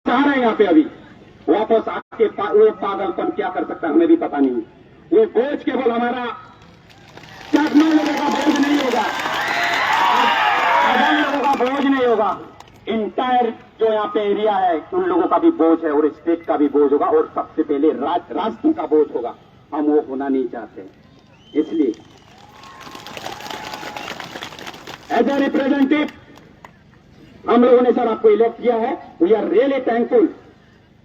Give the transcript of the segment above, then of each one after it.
चाह रहे हैं यहाँ पे अभी वापस आके वो पागलपन क्या कर सकता है हमें भी पता नहीं। वो बोझ केवल हमारा चाकमा लोगों का बोझ नहीं होगा, अदम लोगों का बोझ नहीं होगा, इंटायर जो यहाँ पे एरिया है उन लोगों का भी बोझ है और स्टेट का भी बोझ होगा और सबसे पहले राष्ट्र का बोझ होगा। हम वो होना नहीं चाहते। इसलिए एज ए रिप्रेजेंटेटिव हम लोगों ने सर आपको इलेक्ट किया है। वी आर रियली थैंकफुल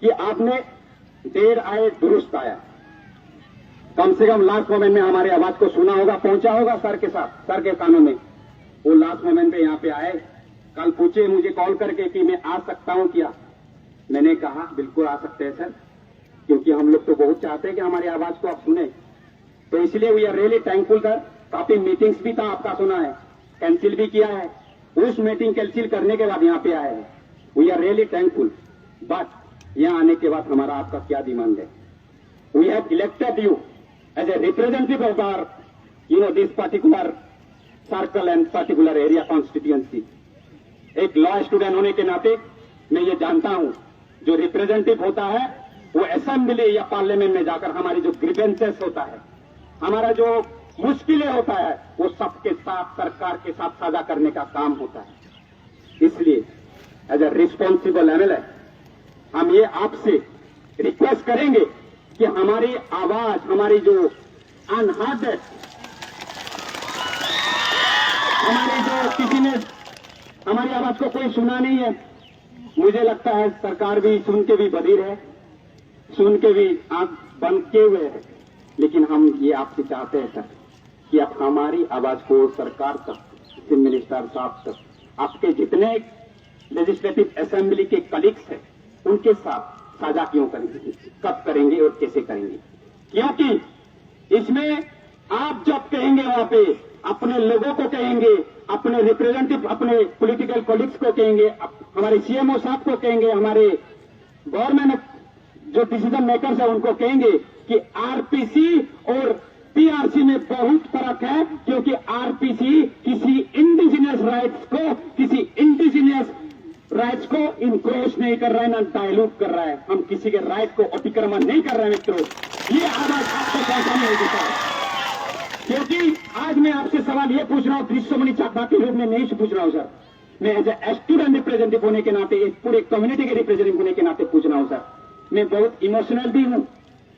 कि आपने देर आए दुरुस्त आया, कम से कम लास्ट मोमेंट में हमारे आवाज को सुना होगा, पहुंचा होगा सर के साथ, सर के कानों में। वो लास्ट मोमेंट पे यहाँ पे आए। कल पूछे मुझे कॉल करके कि मैं आ सकता हूं क्या। मैंने कहा बिल्कुल आ सकते हैं सर, क्योंकि हम लोग तो बहुत चाहते हैं कि हमारी आवाज को आप सुने। तो इसलिए we are really thankful sir. काफी मीटिंग्स भी था आपका सुना है, कैंसिल भी किया है। उस मीटिंग कैंसिल करने के बाद यहाँ पे आए हैं। We are really thankful. But यहाँ आने के बाद हमारा आपका क्या डिमांड है। We have elected you as a representative of our this particular circle and particular area constituency. एक लॉ स्टूडेंट होने के नाते मैं ये जानता हूं जो रिप्रेजेंटेटिव होता है वो असेंबली या पार्लियामेंट में जाकर हमारी जो ग्रीवेंसेस होता है, हमारा जो मुश्किलें होता है, वो सबके साथ सरकार के साथ साझा करने का काम होता है। इसलिए एज ए रिस्पॉन्सिबल एमएलए हम ये आपसे रिक्वेस्ट करेंगे कि हमारी आवाज, हमारी जो अनहर्ड, हमारी जो किसी ने हमारी आवाज को कोई सुना नहीं है, मुझे लगता है सरकार भी सुन के भी बधिर है, सुन के भी आंख बंद किए हुए है। लेकिन हम ये आपसे चाहते हैं सर कि आप हमारी आवाज को सरकार तक, चीफ मिनिस्टर साहब तक, आपके जितने लेजिस्लेटिव असेंबली के कलीग्स हैं उनके साथ साझा क्यों करेंगे, कब करेंगे और कैसे करेंगे। क्योंकि इसमें आप जब कहेंगे वहां पे अपने लोगों को कहेंगे, अपने रिप्रेजेंटेटिव, अपने पॉलिटिकल कॉलीग्स को कहेंगे, हमारे सीएमओ साहब को कहेंगे, हमारे गवर्नमेंट जो डिसीजन मेकर्स है उनको कहेंगे कि आरपीसी और पीआरसी में बहुत फर्क है। क्योंकि आरपीसी किसी इंडिजिनियस राइट्स को, किसी इंडिजिनियस राइट्स को इनक्रोच नहीं कर रहा है, ना डायलूट कर रहा है। हम किसी के राइट को अतिक्रमण नहीं कर रहे हैं मित्रों। ये आवाज आपको पहचानी होगी सर। क्योंकि आज मैं आपसे सवाल ये पूछ रहा हूं, दृश्यमणि चाकमा के रूप में नहीं पूछ रहा हूं सर, मैं एज ए स्टूडेंट रिप्रेजेंटेटिव होने के नाते, एक पूरे कम्युनिटी के रिप्रेजेंटेटिव होने के नाते पूछ रहा हूं सर। मैं बहुत इमोशनल भी हूं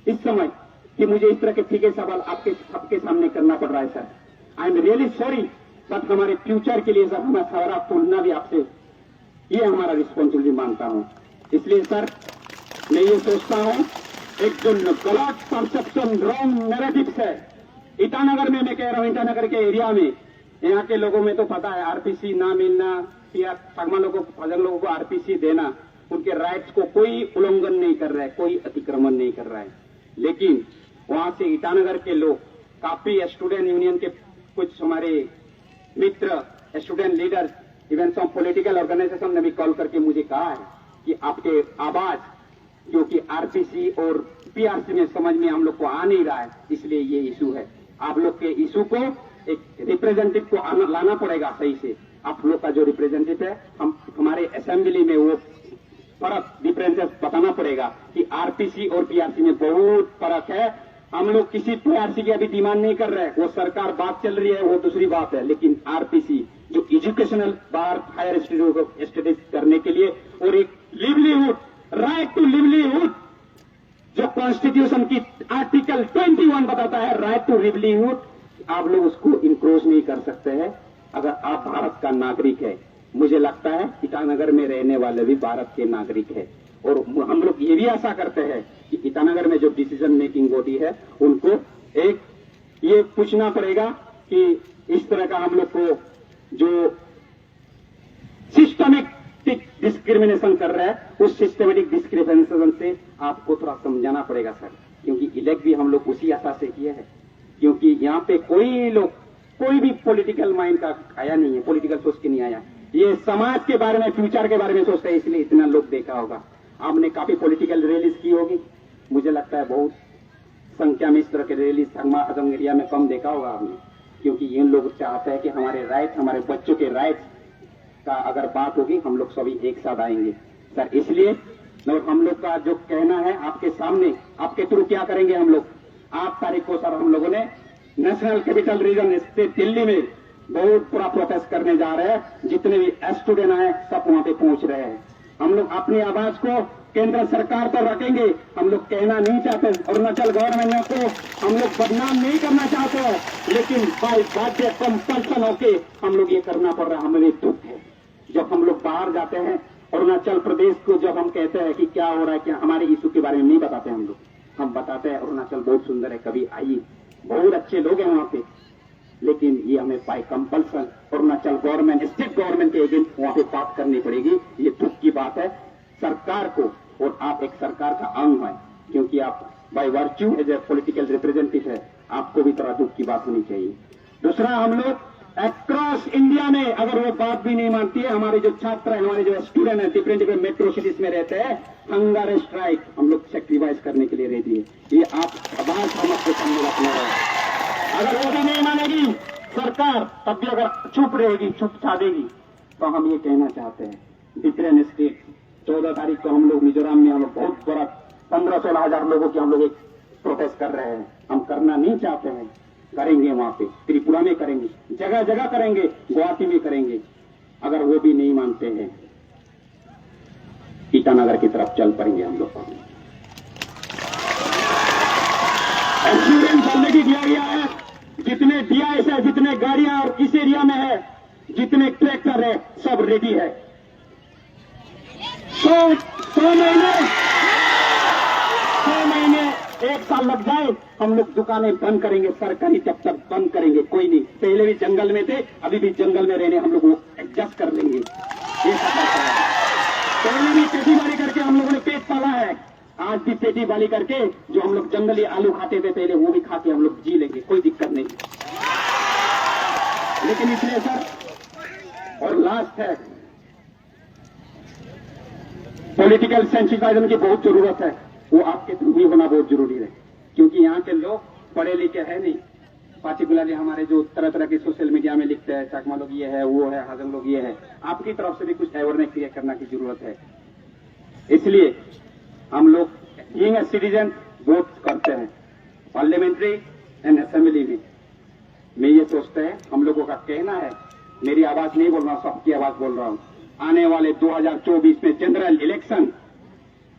इस समय कि मुझे इस तरह के फीके सवाल आपके सबके सामने करना पड़ रहा है sir. I am really sorry, but हमारे फ्यूचर के लिए सर हमारा सवाल तोड़ना भी आपसे ये हमारा रिस्पॉन्सिबिलिटी मानता हूं। इसलिए सर मैं ये सोचता हूं एक जो गलत परसेप्शन, रॉन्ग नैरेटिव्स है ईटानगर में, मैं कह रहा हूं ईटानगर के एरिया में, यहाँ के लोगों में तो पता है आरपीसी ना मिलना या चाकमा लोगों को, फजंग लोगों को आरपीसी देना, उनके राइट्स को कोई उल्लंघन नहीं कर रहा है, कोई अतिक्रमण नहीं कर रहा है। लेकिन वहां से ईटानगर के लोग, काफी स्टूडेंट यूनियन के कुछ हमारे मित्र, student leaders, even some political organisation ने भी कॉल करके मुझे कहा है कि आपके आवाज, क्योंकि आरपीसी और पीआरसी में समझ में हम लोग को आ नहीं रहा है, इसलिए ये इशू है। आप लोग के इशू को एक रिप्रेजेंटेटिव को लाना पड़ेगा सही से। आप लोग का जो रिप्रेजेंटेटिव है, हमारे असेंबली में वो फर्क, डिफरेंसेस बताना पड़ेगा कि आरपीसी और पीआरसी में बहुत फर्क है। हम लोग किसी पीआरसी की अभी डिमांड नहीं कर रहे हैं, वो सरकार बात चल रही है, वो दूसरी बात है। लेकिन आरपीसी जो एजुकेशनल बार हायर स्टडीज करने के लिए और एक लिवलीहुड, राइट टू लिवलीहुड, जो कॉन्स्टिट्यूशन की आर्टिकल 21 बताता है, राइट टू लिवलीहुड, आप लोग उसको इनक्रोच नहीं कर सकते हैं अगर आप भारत का नागरिक है। मुझे लगता है ईटानगर में रहने वाले भी भारत के नागरिक है और हम लोग ये भी आशा करते हैं कि ईटानगर में जो डिसीजन मेकिंग बॉडी है उनको एक ये पूछना पड़ेगा कि इस तरह का हम लोग को जो सिस्टमिक डिस्क्रिमिनेशन कर रहा है, उस सिस्टमेटिक डिस्क्रिमिनेशन से आपको थोड़ा समझाना पड़ेगा सर। क्योंकि इलेक्ट भी हम लोग उसी आशा से किए हैं, क्योंकि यहाँ पे कोई भी पॉलिटिकल माइंड का आया नहीं है, पॉलिटिकल सोच के नहीं आया। ये समाज के बारे में, फ्यूचर के बारे में सोचते हैं, इसलिए इतना लोग देखा होगा। आपने काफी पॉलिटिकल रैलीज की होगी, मुझे लगता है बहुत संख्या में इस तरह के रैली आजम एरिया में कम देखा होगा आपने। क्योंकि ये लोग चाहते हैं कि हमारे राइट, हमारे बच्चों के राइट्स का अगर बात होगी हम लोग सभी एक साथ आएंगे सर। इसलिए और हम लोग का जो कहना है आपके सामने, आपके थ्रू क्या करेंगे हम लोग, 8 तारीख को सर हम लोगों ने national capital region state Delhi में बहुत पूरा प्रोटेस्ट करने जा रहे हैं। जितने भी स्टूडेंट आए सब वहां पे पहुंच रहे हैं। हम लोग अपनी आवाज को केंद्र सरकार पर रखेंगे। हम लोग कहना नहीं चाहते, अरुणाचल गवर्नमेंट को हम लोग बदनाम नहीं करना चाहते हैं, लेकिन बाय बाध्य कंपल्सन होके हम लोग ये करना पड़ रहा है। हमें दुख है जब हम लोग बाहर जाते हैं अरुणाचल प्रदेश को, जब हम कहते हैं कि क्या हो रहा है, क्या हमारे इशू के बारे में नहीं बताते हम बताते हैं अरुणाचल बहुत सुंदर है, कभी आइए, बहुत अच्छे लोग हैं वहां पे, लेकिन ये हमें by compulsion Arunachal government, state government के अगेंस्ट वहां पे बात करनी पड़ेगी। ये दुख की बात है सरकार को, और आप एक सरकार का अंग है, क्योंकि आप by virtue as a political representative है, आपको भी थोड़ा दुख की बात होनी चाहिए। दूसरा, हम लोग अक्रॉस इंडिया में अगर वो बात भी नहीं मानती है, हमारे जो छात्र हैं, हमारे जो स्टूडेंट हैं, डिफरेंट डिफरेंट मेट्रो सिटीज में रहते हैं, हंगर स्ट्राइक हम लोग सेक्रीफाइस करने के लिए रेडी है। ये आप आवाज हम आपके सामने रखना है। अगर वो भी नहीं मानेगी सरकार, तब भी अगर चुप रहेगी, चुप चाहेगी, तो हम ये कहना चाहते हैं डिफरेंट स्टेट 14 तारीख को हम लोग मिजोरम में हम लोग बहुत बड़ा 15-16 हजार लोगों की हम लोग एक प्रोटेस्ट कर रहे हैं। हम करना नहीं चाहते हैं, करेंगे वहां पे, त्रिपुरा में करेंगे, जगह जगह करेंगे, गुवाहाटी में करेंगे। अगर वो भी नहीं मानते हैं, ईटानगर की तरफ चल पड़ेंगे हम लोग। एश्योरेंस ऑलरेडी दिया गया है, जितने डीआईएस है, जितने गाड़ियां और इस एरिया में है, जितने ट्रैक्टर है, सब रेडी है। 100 महीने 1 साल लग जाए, हम लोग दुकानें बंद करेंगे, सरकारी दफ्तर बंद करेंगे, कोई नहीं। पहले भी जंगल में थे, अभी भी जंगल में रहने हम लोग वो एडजस्ट कर लेंगे। पहले भी खेती बाड़ी करके हम लोगों ने पेट पाला है, आज भी खेती बाड़ी करके जो हम लोग जंगली आलू खाते थे पहले, वो भी खा के हम लोग जी लेंगे, कोई दिक्कत नहीं। लेकिन इसलिए सर, और लास्ट है, पॉलिटिकल सेंसिटाइजेशन की बहुत जरूरत है, वो आपके थ्रू भी होना बहुत जरूरी है, क्योंकि यहाँ के लोग पढ़े लिखे है नहीं। पार्टिकुलरली हमारे जो तरह तरह के सोशल मीडिया में लिखते हैं, चकमा लोग ये है, वो है, हाजम लोग ये है, आपकी तरफ से भी कुछ अवेयरनेस क्रिएट करने की जरूरत है। इसलिए हम लोग बीइंग ए सिटीजन वोट करते हैं पार्लियामेंट्री एंड असेंबली में। मैं ये सोचते हैं, हम लोगों का कहना है, मेरी आवाज नहीं बोल रहा हूं, सबकी आवाज बोल रहा हूं, आने वाले 2024 में जनरल इलेक्शन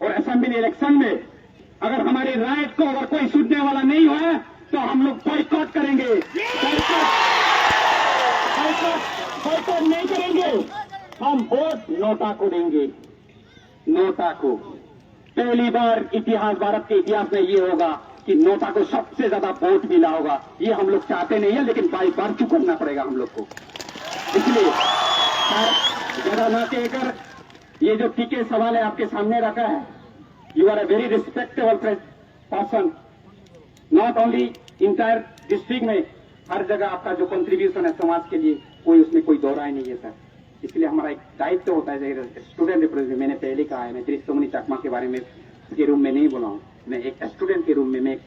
और असेंबली इलेक्शन में अगर हमारी राइट को अगर कोई सुनने वाला नहीं हुआ तो हम लोग बॉयकॉट करेंगे। बॉयकॉट नहीं करेंगे, हम वोट नोटा को देंगे। नोटा को पहली बार इतिहास, भारत के इतिहास में ये होगा कि नोटा को सबसे ज्यादा वोट मिला होगा। ये हम लोग चाहते नहीं है, लेकिन बाई बार चुप करना पड़ेगा हम लोग को। इसलिए जरा ना कहकर ये जो टीके सवाल है आपके सामने रखा है, you are a very respectable person, not only entire district में, हर जगह आपका जो कंट्रीब्यूशन है समाज के लिए, कोई उसमें कोई दो राय नहीं है सर। इसलिए हमारा एक दायित्व होता है स्टूडेंट रिप्रेजेंटेटिव। मैंने पहले कहा है, मैं दृष्टोमणि चकमा के बारे में के रूम में नहीं बोला हूं, मैं एक स्टूडेंट के रूम में, मैं एक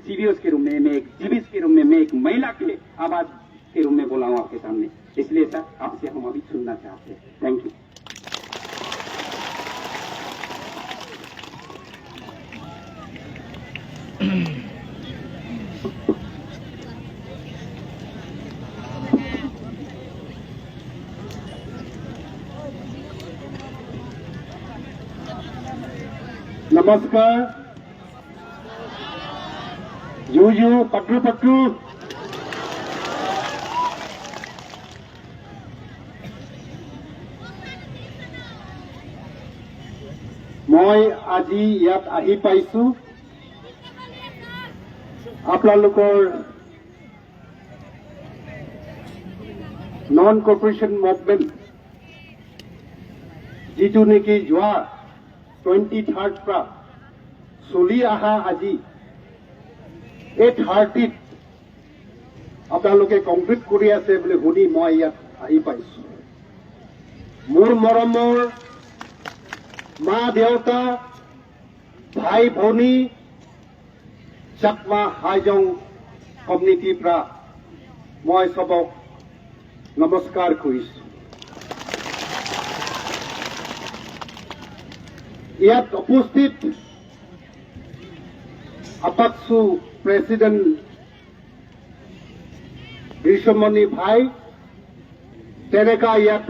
सीबीओस के रूम में, मैं एक जीबीएस के रूम में, मैं एक महिला के आवाज के रूम में बोला हूं आपके सामने। इसलिए सर आपसे हम अभी सुनना चाहते हैं। Thank you. नमस्कार। जूजू पटरू पटरू মই আজি ইয়াত আহি পাইছো আপোনালোকৰ নন কৰ্পৰেশ্যন মুভমেণ্ট যিটো নেকি যোৱা 23rd পৰা চলি অহা আজি এই 30ত আপোনালোকে কমপ্লিট কৰি আছে বুলি শুনি মই ইয়াত আহি পাইছো। মোৰ মৰমৰ মা দেউতা, ভাই ভনী, চাকমা হাইজং কমিউনিটিৰ পৰা মই চবক নমস্কাৰ কৰিছো। ইয়াত উপস্থিত আপাকসু প্ৰেচিডেণ্ট বিশ্বমণি ভাই, তেনেকা ইয়াত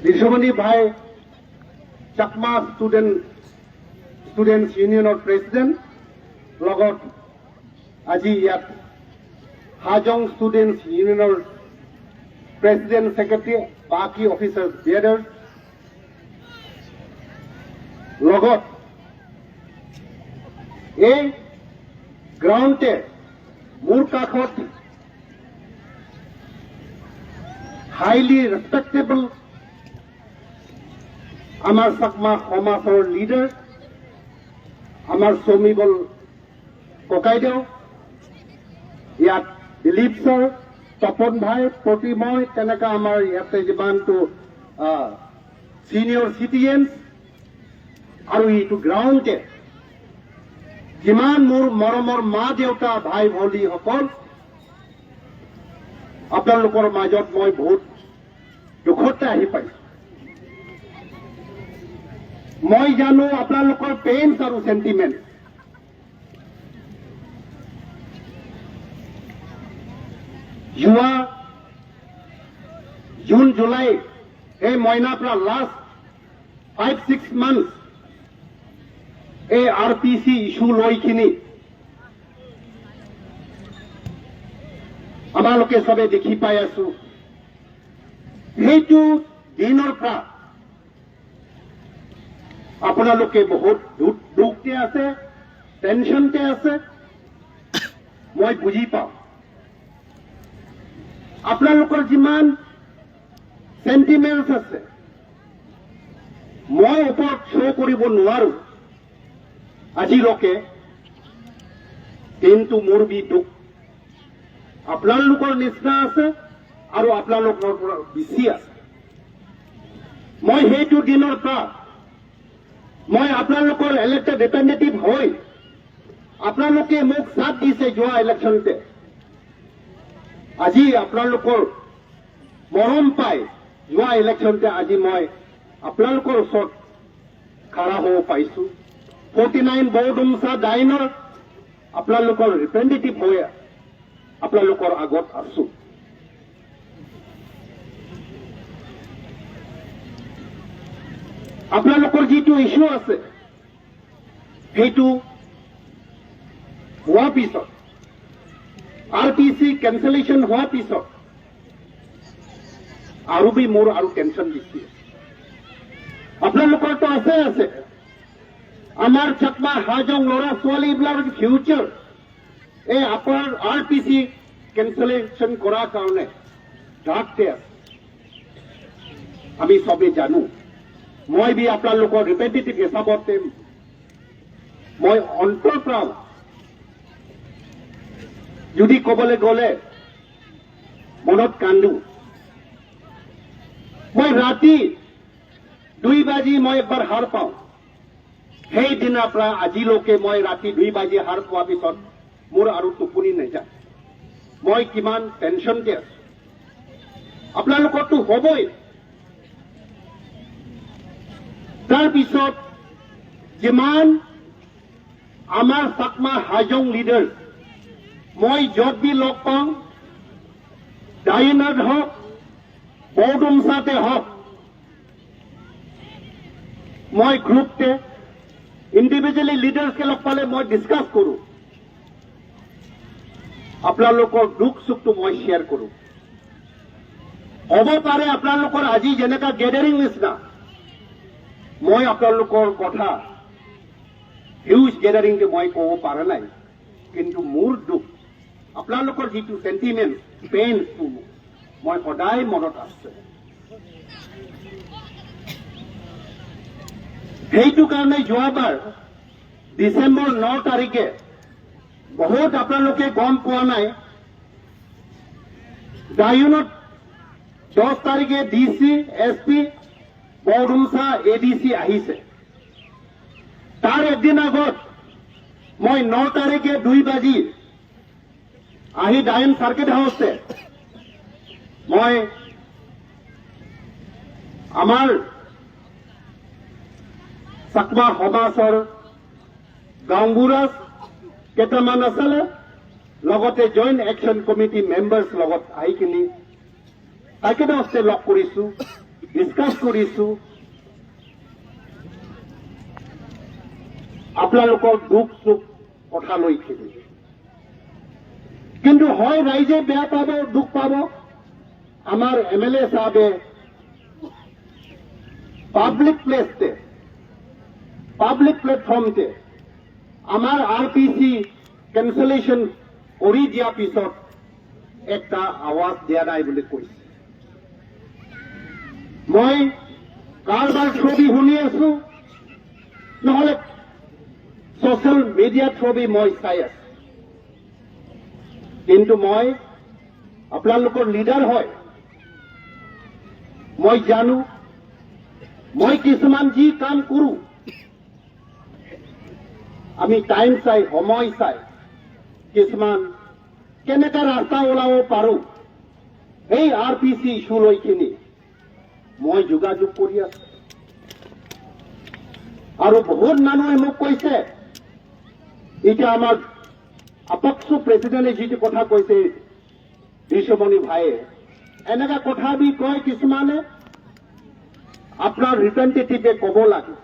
বিশ্বমণি ভাই চাকমা ষ্টুডেণ্টছ ইউনিয়নৰ প্ৰেচিডেণ্ট, লগত আজি ইয়াত হাজং ষ্টুডেণ্টছ ইউনিয়নৰ প্ৰেচিডেণ্ট ছেক্ৰেটাৰী, বাকী অফিচাৰ বিয়াৰ্ডাৰ, লগত এই গ্ৰাউণ্ডে মোৰ কাষত হাইলি ৰেচপেক্টেবল আমাৰ চাকমা সমাজৰ লিডাৰ, আমাৰ চমিবল ককাইদেউ, ইয়াত দিলীপ ছাৰ, তপন ভাই, প্ৰতিময়, তেনেকা আমাৰ ইয়াতে যিমানটো ছিনিয়ৰ চিটিজেন্স, আৰু এইটো গ্ৰাউণ্ডে যিমান মোৰ মৰমৰ মা দেউতা ভাই ভনীসকল, আপোনালোকৰ মাজত মই বহুত দুখতে আহি পাইছো। মই জানো আপোনালোকৰ পেইনছ আৰু চেণ্টিমেণ্ট। যোৱা জুন জুলাই এই মহিনাৰ পৰা লাষ্ট 5-6 মান্থ এই RPC ইস্যু লৈখিনি আপোনালোকে চবে দেখি পাই আছো। সেইটো দিনৰ পৰা আপোনালোকে বহুত দুখতে আছে, টেনশ্যনতে আছে, মই বুজি পাওঁ। আপোনালোকৰ যিমান চেণ্টিমেণ্টছ আছে মই ওপৰত শ্ব' কৰিব নোৱাৰো আজিলৈকে, কিন্তু মোৰ বি দুখ আপোনালোকৰ নিচিনা আছে আৰু আপোনালোকৰ পৰা বেছি আছে। মই সেইটো দিনৰ পৰা মই আপোনালোকৰ ইলেক্টেড ৰিপ্ৰেজেণ্টেটিভ হৈ আপোনালোকে মোক সাথ দিছে যোৱা ইলেকশ্যনতে। আজি আপোনালোকৰ মৰম পাই যোৱা ইলেকশ্যনতে আজি মই আপোনালোকৰ ওচৰত খাৰা হ'ব পাইছো। 49 বৰডুমছা ডাইনৰ আপোনালোকৰ ৰিপ্ৰেজেণ্টেটিভ হৈ আপোনালোকৰ আগত আছো। আপোনালোকৰ যিটো ইস্যু আছে সেইটো হোৱাৰ পিছত, RPC কেঞ্চেলেশ্যন হোৱাৰ পিছত আৰু বি মোৰ আৰু টেনশ্যন বেছি। আপোনালোকৰতো আছে আমাৰ চাকমা হাজং ল'ৰা ছোৱালীবিলাকৰ ফিউচাৰ এই আপোনাৰ RPC কেঞ্চেলেশ্যন কৰাৰ কাৰণে ডাকতে আছে, আমি চবেই জানো। মই বি আপোনালোকৰ ৰিপ্ৰেজেণ্টেটিভ হিচাপতে মই অন্তৰ পৰা যদি ক'বলৈ গ'লে মনত কান্দো। মই ৰাতি 2 বাজি মই এবাৰ হাৰ পাওঁ। সেইদিনাৰ পৰা আজিলৈকে মই ৰাতি 2 বাজি হাৰ পোৱাৰ পিছত মোৰ আৰু টোপনি নাযায়। মই কিমান টেনশ্যনতে আছো। আপোনালোকৰতো হ'বই। তাৰপিছত যিমান আমাৰ চাকমা হাজং লিডাৰ মই য'ত বি লগ পাওঁ, ডাইনাত হওক বৰডুমছাতে হওক, মই গ্ৰুপতে ইণ্ডিভিজুৱেলি লিডাৰ্ছকে লগ পালে মই ডিছকাছ কৰোঁ। আপোনালোকৰ দুখ সুখটো মই শ্বেয়াৰ কৰোঁ। হ'ব পাৰে আপোনালোকৰ আজি যেনেকা গেডাৰিং নিচিনা মই আপোনালোকৰ কথা হিউজ গেডাৰিংকে মই ক'ব পৰা নাই, কিন্তু মোৰ দুখ আপোনালোকৰ যিটো চেণ্টিমেণ্ট পেইনটো মই সদায় মনত আছে। সেইটো কাৰণে যোৱাবাৰ ডিচেম্বৰ 9 তাৰিখে বহুত আপোনালোকে গম পোৱা নাই, ডায়ুনত 10 তাৰিখে DC, SP, বৰডুমছা ADC আহিছে। তাৰ একদিন আগত মই 9 তাৰিখে 2 বাজি আহি ডাইন চাৰ্কিট হাউচে মই আমাৰ চাকমা সমাজৰ গাঁওবুঢ়া কেইটামান আছিলে, লগতে জইণ্ট একশ্যন কমিটি মেম্বাৰ্ছ লগত আহি কিনি একেদৰে লগ কৰিছো, ডিছকাছ কৰিছো। আপোনালোকৰ দুখ সুখ কথা লৈ খেলি, কিন্তু হয় ৰাইজে বেয়া পাব, দুখ পাব। আমাৰ MLA সাহেবে পাব্লিক প্লেসতে, পাব্লিক প্লেটফৰ্মতে আমাৰ RPC কেঞ্চেলেশ্যন কৰি দিয়াৰ পিছত একটা আৱাজ দিয়া নাই বুলি কৈছে। মই কাৰোবাৰ ছবি শুনি আছো, নহলে ছচিয়েল মিডিয়া ছবি মই চাই আছো, কিন্তু মই আপোনালোকৰ লিডাৰ হয়, মই জানো মই কিছুমান যি কাম কৰো, আমি টাইম চাই, সময় চাই কিছুমান কেনেকা ৰাস্তা ওলাব পাৰো, এই RPC ইস্যু লৈ কিনি মই যোগাযোগ কৰি আছো। আৰু বহুত মানুহে মোক কৈছে, এতিয়া আমাৰ আপক্ষ প্ৰেচিডেণ্টে যিটো কথা কৈছে ঋষমণি ভাইয়ে, এনেকা কথাবি কয় কিছুমানে, আপোনাৰ ৰিপ্ৰেজেণ্টেটিভে ক'ব লাগে।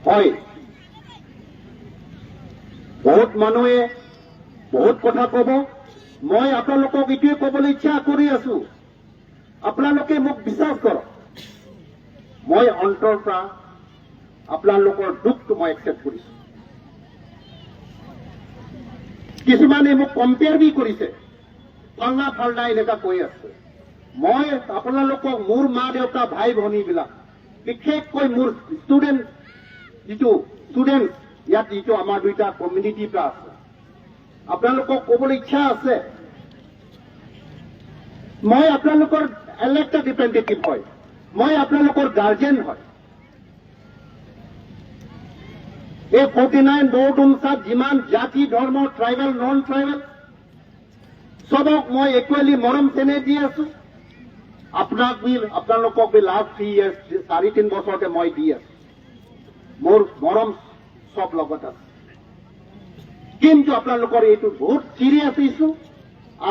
হয়, বহুত মানুহে বহুত কথা ক'ব, মই আপোনালোকক এইটোৱে ক'বলৈ ইচ্ছা কৰি আছো, আপোনালোকে মোক বিশ্বাস কৰক, মই অন্তৰৰ পৰা আপোনালোকৰ দুখটো মই একচেপ্ট কৰিছো। কিছুমানে মোক কম্পেয়াৰ বি কৰিছে, ফাল্লা ফাল্লা এনেকা কৈ আছে। মই আপোনালোকক মোৰ মা দেউতা ভাই ভনীবিলাক, বিশেষকৈ মোৰ ষ্টুডেণ্ট ইয়াত যিটো আমাৰ দুইটা কমিউনিটিৰ পৰা আছে, আপোনালোকক ক'বলৈ ইচ্ছা আছে, মই আপোনালোকৰ ইলেক্টেড ৰিপ্ৰেজেণ্টেটিভ হয়, মই আপোনালোকৰ গাৰ্জেন হয়। এই 49 বৰডুমচাত যিমান জাতি ধৰ্ম, ট্ৰাইবেল নন ট্ৰাইবেল চবক মই ইকুৱেলি মৰম চেনেহ দি আছো। আপোনালোকক লাষ্ট 3 years 4-3 বছৰতে মই দি আছো, মোৰ মৰম সব লগত আছে। কিন্তু আপোনালোকৰ এইটো বহুত চিৰিয়াছ ইস্যু,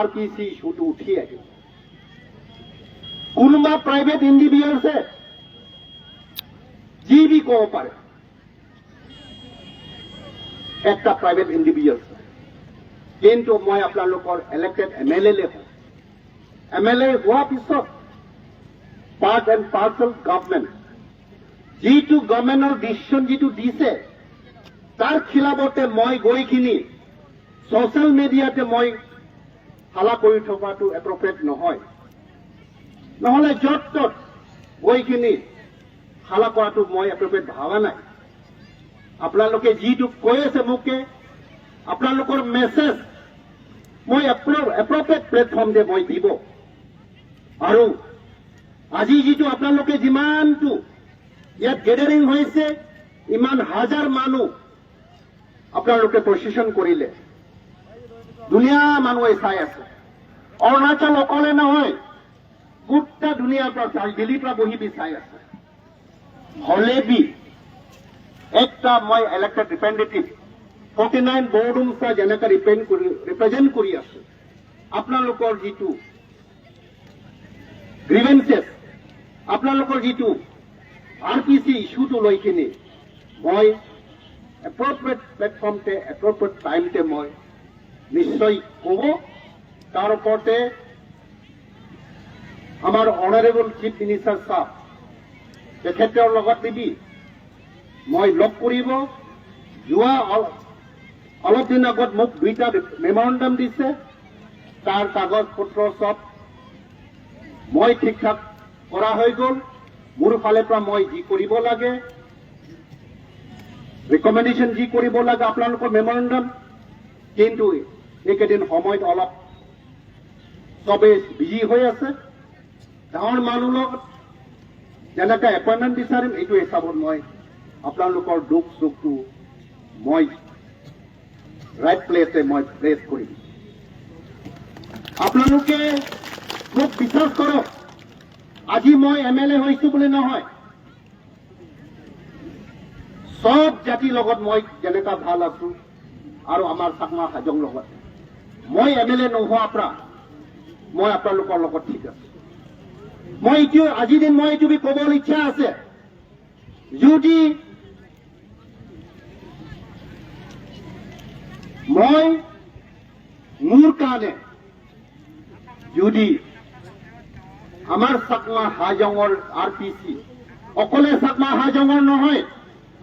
RPC ইস্যুটো উঠি আহিল। কোনোবা প্ৰাইভেট ইণ্ডিভিজুৱেলছে যি বি ক'ব পাৰে, একটা প্ৰাইভেট ইণ্ডিভিজুৱেল, কিন্তু মই আপোনালোকৰ ইলেক্টেড MLA হওঁ। MLA হোৱাৰ পিছত পাৰ্ট এণ্ড পাৰ্চেল গভৰ্ণমেণ্ট, যিটো গভৰ্ণমেণ্টৰ ডিচিশ্যন যিটো দিছে, তাৰ খিলাফতে মই গৈ কিনি ছচিয়েল মিডিয়াতে মই হালা কৰি থকাটো এপ্ৰপ্ৰিয়েট নহয়। নহলে য'ত ত'ত গৈ কিনি হালা কৰাটো মই এপ্ৰপ্ৰিয়েট ভাবা নাই। আপোনালোকে যিটো কৈ আছে মোকে, আপোনালোকৰ মেছেজ মই এপ্ৰপ্ৰিয়েট প্লেটফৰ্মতে মই দিব। আৰু আজি যিটো আপোনালোকে যিমানটো ইয়াত গেডাৰিং হৈছে, ইমান হাজাৰ মানুহ আপোনালোকে প্ৰচেছন কৰিলে, দুনিয়া মানুহে চাই আছে। অৰুণাচল অকলে নহয়, গোটেই দুনিয়াৰ পৰা চাই, দিল্লীৰ পৰা বহি চাই আছে। হলে বি একটা মই ইলেক্টেড ৰিপ্ৰেজেণ্টেটিভ 49 বৰডুমচা যেনেকৈ ৰিপ্ৰেজেণ্ট কৰি আছো, আপোনালোকৰ যিটো গ্ৰিভেন্সেছ, আপোনালোকৰ যিটো RPC ইস্যুটো লৈ কিনি মই এপ্ৰপ্ৰিয়েট প্লেটফৰ্মতে, এপ্ৰপ্ৰিয়েট টাইমতে মই নিশ্চয় ক'ব। তাৰ ওপৰতে আমাৰ অনাৰেবল চিফ মিনিষ্টাৰ ছাৰ তেখেতৰ লগত নিবি মই লগ কৰিব। যোৱা অলপ দিন আগত মোক 2টা মেমৰেণ্ডাম দিছে, তাৰ কাগজ পত্ৰ সব মই ঠিক ঠাক কৰা হৈ গ'ল। মোৰ ফালৰ পৰা মই যি কৰিব লাগে, ৰিকমেণ্ডেশ্যন যি কৰিব লাগে আপোনালোকৰ মেমৰেণ্ডাম, কিন্তু এইকেইদিন সময়ত অলপ চবেই বিজি হৈ আছে। ডাঙৰ মানুহৰ লগত যেনেকৈ এপইণ্টমেণ্ট বিচাৰিম, এইটো হিচাপত মই আপোনালোকৰ দুখ সুখটো মই ৰাইট প্লেচে মই প্লেচ কৰিম। আপোনালোকে মোক বিশ্বাস কৰক, আজি মই MLA হৈছো বুলি নহয়, সব জাতিৰ লগত মই যেনেকা ভাল আছো আৰু আমাৰ চাকমা হাজং লগত মই MLA নোহোৱাৰ পৰা মই আপোনালোকৰ লগত ঠিক আছে। মই এইটো আজিৰ দিন মই এইটো ক'বলৈ ইচ্ছা আছে, যদি মই মোৰ কাৰণে যদি আমাৰ চাকমা হাজঙৰ RPC অকলে চাকমা হাজঙৰ নহয়,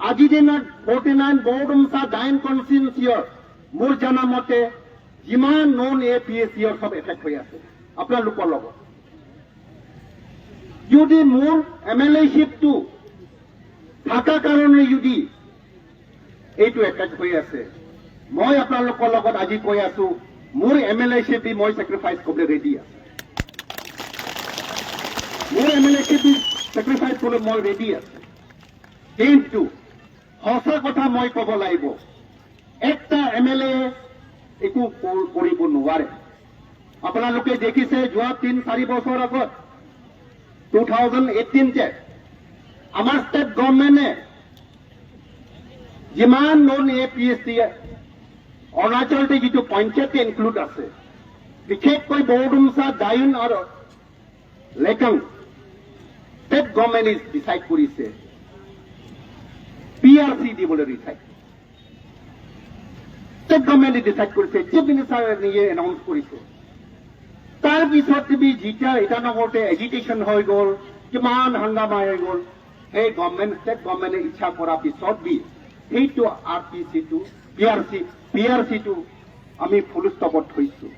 আজিৰ দিনত 49 বৰডুমচা 9 কনষ্টিটিউয়েন্সিৰ মোৰ জনা মতে যিমান নন APSCৰ সব এফেক্ট হৈ আছে আপোনালোকৰ লগত। যদি মোৰ MLAশ্বিপটো থকা কাৰণে যদি এইটো এফেক্ট হৈ আছে, মই আপোনালোকৰ লগত আজি কৈ আছো মোৰ MLAশ্বিপ দি মই চেক্ৰিফাইচ কৰিবলৈ ৰেডি আছো। মোৰ MLAশ্বিপ দি চেক্ৰিফাইচ কৰিবলৈ মই ৰেডি আছো। কিন্তু সঁচা কথা মই ক'ব লাগিব, একটা MLA একো কৰিব নোৱাৰে। আপোনালোকে দেখিছে যোৱা 3-4 বছৰ আগত 2018 আমাৰ ষ্টেট গভৰ্ণমেণ্টে যিমান নন APSC অৰুণাচলতে যিটো পঞ্চায়তে ইনক্লুড আছে, বিশেষকৈ বৰডুমচা ডায়ুন আৰু লেকাং ষ্টেট গভৰ্ণমেণ্টে ডিচাইড কৰিছে PRC দিবলৈ ডিচাইড। ষ্টেট গভৰ্ণমেণ্টে ডিচাইড কৰিছে, চিফ মিনিষ্টাৰে নিজে এনাউন্স কৰিছে। তাৰপিছত তুমি যেতিয়া ইটানগৰতে এজিটেশ্যন হৈ গ'ল, কিমান হাংগামা হৈ গ'ল, সেই ষ্টেট গভৰ্ণমেণ্টে ইচ্ছা কৰাৰ পিছত সেইটো PRC-টো আমি ফুল ষ্টপত থৈছো।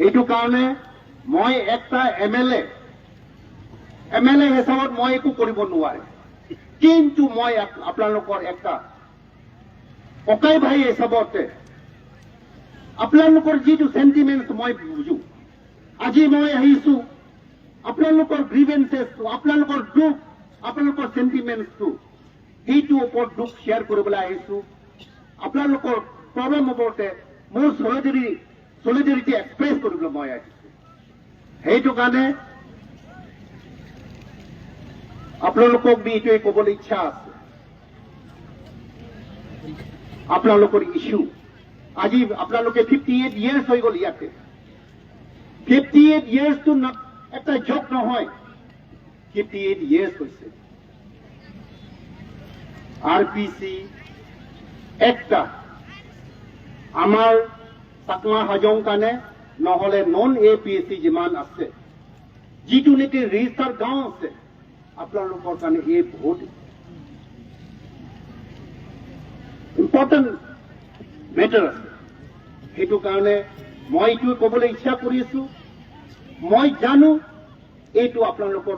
এইটো কাৰণে মই একটা MLA হিচাপত মই একো কৰিব নোৱাৰে, কিন্তু মই আপোনালোকৰ একটা ককাই ভাই হিচাপতে আপোনালোকৰ যিটো সেন্টিমেন্ট মই বুজো। আজি মই আহিছো আপোনালোকৰ গ্ৰিভেন্সেছটো, আপোনালোকৰ দুখ, আপোনালোকৰ সেন্টিমেন্টটো সেইটো ওপৰত দুখ শ্বেয়াৰ কৰিবলৈ আহিছো। আপোনালোকৰ প্ৰব্লেম ওপৰতে মোৰ সলিডাৰিটি এক্সপ্ৰেছ কৰিবলৈ মই আহিছো। সেইটো কাৰণে আপোনালোকক এইটোৱে ক'বলৈ ইচ্ছা আছে, আপোনালোকৰ ইস্যু আজি আপোনালোকে 58 years হৈ গ'ল ইয়াতে। 58 yearsটো এটা জক নহয়, 58 years হৈছে। RPC একটা আমাৰ চাকমা হাজং কাৰণে নহলে নন APSC যিমান আছে, যিটো নেকি ৰেজিষ্টাৰ গাঁও আছে, আপোনালোকৰ কাৰণে এই বহুত ইম্পৰ্টেণ্ট মেটাৰ আছে। সেইটো কাৰণে মই এইটো ক'বলৈ ইচ্ছা কৰিছো, মই জানো এইটো আপোনালোকৰ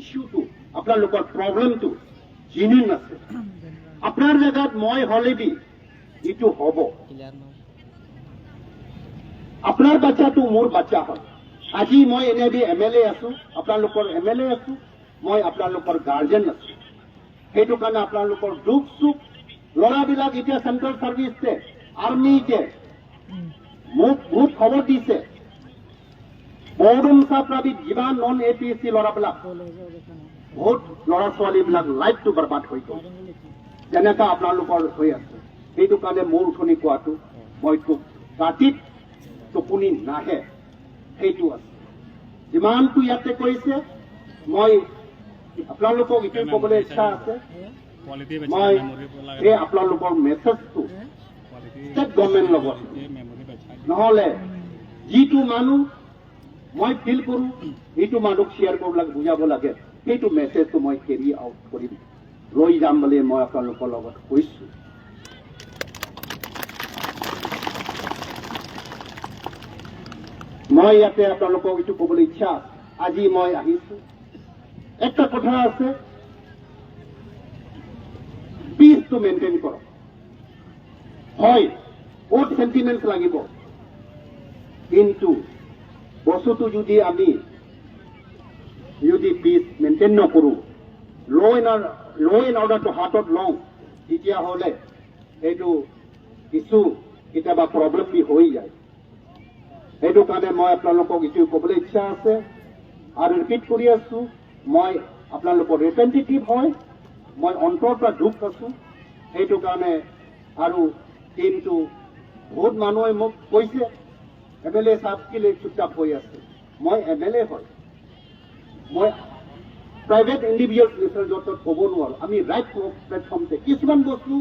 ইস্যুটো, আপোনালোকৰ প্ৰব্লেমটো জেনুইন আছে। আপোনাৰ জেগাত মই হলে এইটো হ'ব। আপোনাৰ বাচ্চাটো মোৰ বাচ্চা হয়। আজি মই এনে MLA আছো, আপোনালোকৰ MLA আছো, মই আপোনালোকৰ গাৰ্জেন আছো। সেইটো কাৰণে আপোনালোকৰ দুখ সুখ ল'ৰাবিলাক এতিয়া চেন্ট্ৰেল চাৰ্ভিছে, আৰ্মিতে মোক বহুত খবৰ দিছে, বৰডুমচা প্ৰাবিত যিমান নন APSC ল'ৰাবিলাক বহুত ল'ৰা ছোৱালীবিলাক লাইফটো বৰবাদ হৈ গ'ল, যেনেকা আপোনালোকৰ হৈ আছে। সেইটো কাৰণে মোৰ উঠনি কোৱাটো মই ৰাতিত টোপনি নাহে, সেইটো আছে। যিমানটো ইয়াতে কৰিছে মই আপোনালোকক এইটো ক'বলৈ ইচ্ছা আছে, মই এই আপোনালোকৰ মেছেজটো ষ্টেট গভৰ্ণমেণ্ট লগত নহলে যিটো মানুহ মই ফিল কৰো এইটো মানুহক শ্বেয়াৰ কৰিব লাগে, বুজাব লাগে, সেইটো মেছেজটো মই কেৰি আউট কৰিম, লৈ যাম বুলি মই আপোনালোকৰ লগত কৈছো। মই ইয়াতে আপোনালোকক এইটো ক'বলৈ ইচ্ছা আছে। আজি মই আহিছো, একটা কথা আছে, পিচটো মেইনটেইন কৰক। হয় বহুত সেন্টিমেন্ট লাগিব, কিন্তু বস্তুটো যদি আমি পিচ মেইনটেইন নকৰো, ল এণ্ড অৰ্ডাৰটো হাতত লওঁ, তেতিয়াহ'লে এইটো কিছু কেতিয়াবা প্ৰব্লেম হৈ যায়। সেইটো কাৰণে মই আপোনালোকক এইটো ক'বলৈ ইচ্ছা আছে আৰু ৰিপিট কৰি আছো, মই আপোনালোকৰ ৰিপ্ৰেজেণ্টেটিভ হয়, মই অন্তৰৰ পৰা দুখ আছোঁ। সেইটো কাৰণে আৰু কিন্তু বহুত মানুহে মোক কৈছে MLA চাহাব কেলে চুপচাপ হৈ আছে। মই MLA হয়, মই প্ৰাইভেট ইণ্ডিভিজুৱেল লিষ্টৰ য'ত ক'ব নোৱাৰোঁ। আমি ৰাইট প্লেটফৰ্মতে কিছুমান বস্তু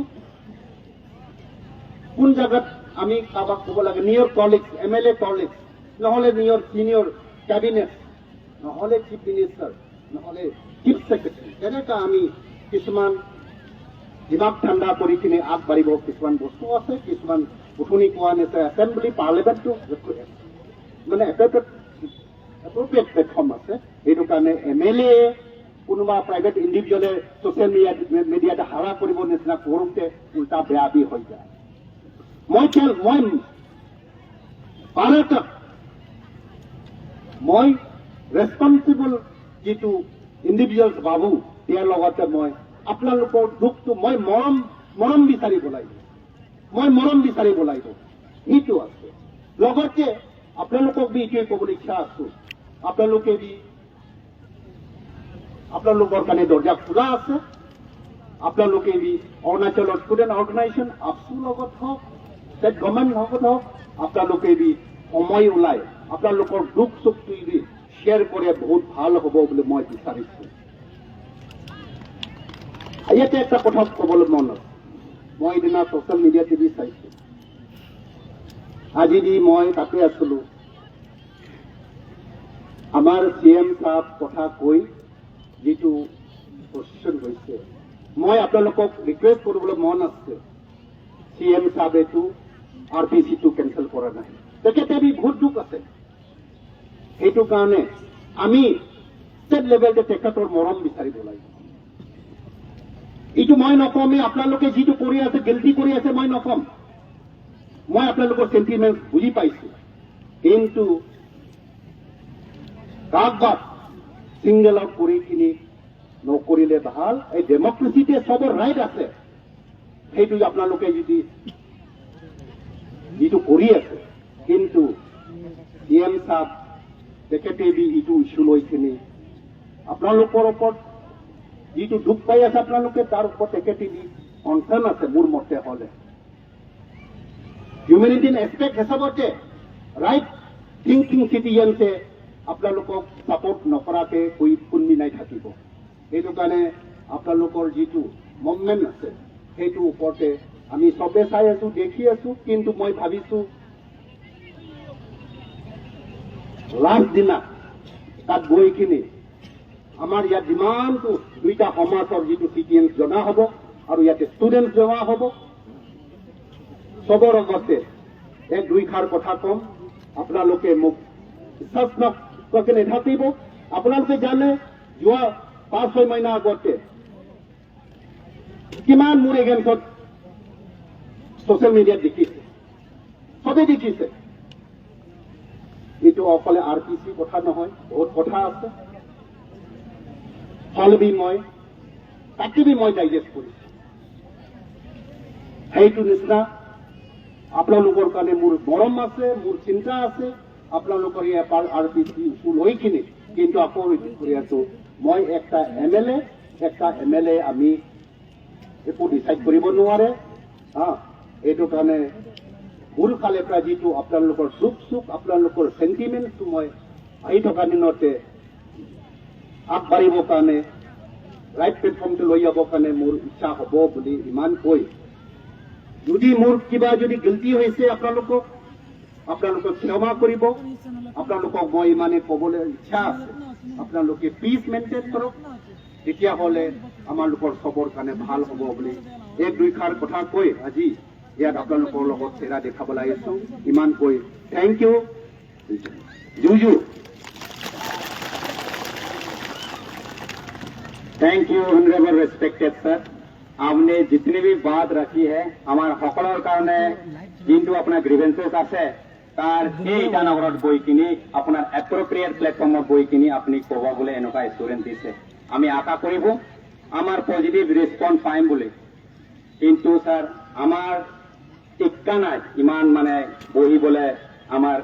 কোন জাগাত আমি কাৰোবাক ক'ব লাগে, নিয়ৰ কলিগছ, MLA কলিগছ, নহ'লে নিয়ৰ চিনিয়ৰ কেবিনেট, নহ'লে চিফ মিনিষ্টাৰ, নহ'লে চিফ ছেক্ৰেটাৰী, তেনেকুৱা আমি কিছুমান দিমাগ ঠাণ্ডা কৰি কিনে আগবাঢ়িব কিছুমান বস্তু আছে। কিছুমান উঠনি কোৱা নিচিনা এছেম্বলি পাৰ্লিয়ামেণ্টটো মানে এপ্ৰপ্ৰিয়েট প্লেটফৰ্ম আছে। সেইটো কাৰণে MLA কোনোবা প্ৰাইভেট ইণ্ডিভিজুৱেলে ছ'চিয়েল মিডিয়াতে হাৰা কৰিব নিচিনা কৰোঁতে উল্টা বেয়া হৈ যায়। মই মই ৰেছপনচিবল যিটো ইণ্ডিভিজুৱেলছ ভাবোঁ, ইয়াৰ লগতে মই আপোনালোকৰ দুখটো মই মৰম বিচাৰিব লাগিব, সেইটো আছে। লগতে আপোনালোকক বি এইটোৱে ক'বলৈ ইচ্ছা আছোঁ, আপোনালোকে বি আপোনালোকৰ কাৰণে দৰ্জা খোলা আছে। আপোনালোকে বি অৰুণাচলৰ ষ্টুডেণ্ট অৰ্গেনাইজেশ্যন আপচুৰ লগত হওক, ষ্টেট গভৰ্ণমেণ্ট লগত হওক, আপোনালোকে বি সময় ওলাই আপোনালোকৰ দুখ চুখটো বি শ্বেয়াৰ কৰে বহুত ভাল হ'ব বুলি মই বিচাৰিছোঁ। ইয়াতে একটা কথা ক'বলৈ মন আছে। মই এদিনা ছ'চিয়েল মিডিয়া টিভি চাইছোঁ, আজি দি মই তাতে আছিলোঁ। আমাৰ CM চাহাব কথা কৈ যিটো পজিশ্যন হৈছে, মই আপোনালোকক ৰিকুৱেষ্ট কৰিবলৈ মন আছে, CM চাহাবেতো RPCটো কেঞ্চেল কৰা নাই, তেখেতে বহুত দুখ আছে। সেইটো কাৰণে আমি ষ্টেট লেভেলতে তেখেতৰ মৰম বিচাৰিব লাগিব। এইটো মই নকমে, আপোনালোকে যিটো কৰি আছে, গিল্টি কৰি আছে, মই নকম। মই আপোনালোকৰ চেণ্টিমেণ্ট বুজি পাইছোঁ, কিন্তু কাকবাক ছিংগল আউট কৰি কিনি নকৰিলে ভাল। এই ডেমক্ৰেচিতে চবৰ ৰাইট আছে, সেইটো আপোনালোকে যদি যিটো কৰি আছে, কিন্তু CM চাহাব তেখেতে এইটো ইছ্যু লৈ কিনি আপোনালোকৰ ওপৰত যিটো দুখ পাই আছে, আপোনালোকে তাৰ ওপৰত তেখেতে কনচাৰ্ণ আছে। মোৰ মতে হ'লে হিউমেনিটিন এছপেক্ট হিচাপতে ৰাইট থিংকিং চিটিজেনছে আপোনালোকক ছাপৰ্ট নকৰাকে কোনদিনাই থাকিব। সেইটো কাৰণে আপোনালোকৰ যিটো মুভমেণ্ট আছে, সেইটোৰ ওপৰতে আমি চবে চাই আছোঁ, দেখি আছোঁ। কিন্তু মই ভাবিছোঁ লাষ্ট দিনা তাত গৈ কিনি আমাৰ ইয়াত যিমানটো দুইটা সমাজৰ যিটো চিটিজেন্স জনা হ'ব আৰু ইয়াতে ষ্টুডেণ্ট জমা হ'ব, চবৰ আগতে এক দুই খাৰ কথা কম। আপোনালোকে মোক বিশ্বাস নকৰাকে নাথাকিব। আপোনালোকে জানে যোৱা 5-6 মহিনা আগতে কিমান মোৰ এগেইনষ্টত ছ'চিয়েল মিডিয়াত দেখিছে, চবেই দেখিছে। এইটো অকলে RPC কথা নহয়, বহুত কথা আছে। হলবি মই তাকে মই ডাইজেষ্ট কৰিছোঁ। সেইটো নিচিনা আপোনালোকৰ কাৰণে মোৰ মৰম আছে, মোৰ চিন্তা আছে। আপোনালোকৰ এই RPC ইছ্যু লৈ কিনি কিন্তু আকৌ কৰি আছোঁ, মই একটা MLA আমি একো ডিচাইড কৰিব নোৱাৰে। এইটো কাৰণে মোৰ ফালে পৰা যিটো আপোনালোকৰ দুখ চুখ, আপোনালোকৰ চেণ্টিমেণ্টটো মই আহি থকা দিনতে আগবাঢ়িবৰ কাৰণে, ৰাইট প্লেটফৰ্মটো লৈ যাবৰ কাৰণে মোৰ ইচ্ছা হ'ব বুলি ইমান কৈ, যদি মোৰ কিবা যদি গিল্টি হৈছে আপোনালোকে ক্ষমা কৰিব। আপোনালোকক মই ইমানে ক'বলৈ ইচ্ছা আছে, আপোনালোকে পিচ মেইনটেইন কৰক, তেতিয়াহ'লে আমালোকৰ চবৰ কাৰণে ভাল হ'ব বুলি এক দুই খাৰ কথা কৈ আজি ইয়াত আপোনালোকৰ লগত চেৰা দেখাবলৈ আহিছোঁ। ইমান কৈ থেংক ইউ। জুজু। Thank you honourable respected sir. आपने जितनी भी बात रखी है हमारे সকলৰ কাৰণে যিটো আপোনাৰ গ্ৰিভেন্সেছ আছে তাৰ সেই ইটানগৰত গৈ কিনি আপোনাৰ এপ্ৰপ্ৰিয়েট প্লেটফৰ্মত গৈ কিনি আপুনি ক'ব বোলে এনেকুৱা ষ্টুডেণ্ট দিছে। আমি আশা কৰিব আমাৰ পজিটিভ ৰেছপন্স পাইম বুলি। কিন্তু স্যাৰ আমাৰ টিকা নাই ইমান মানে বহিবলৈ আমাৰ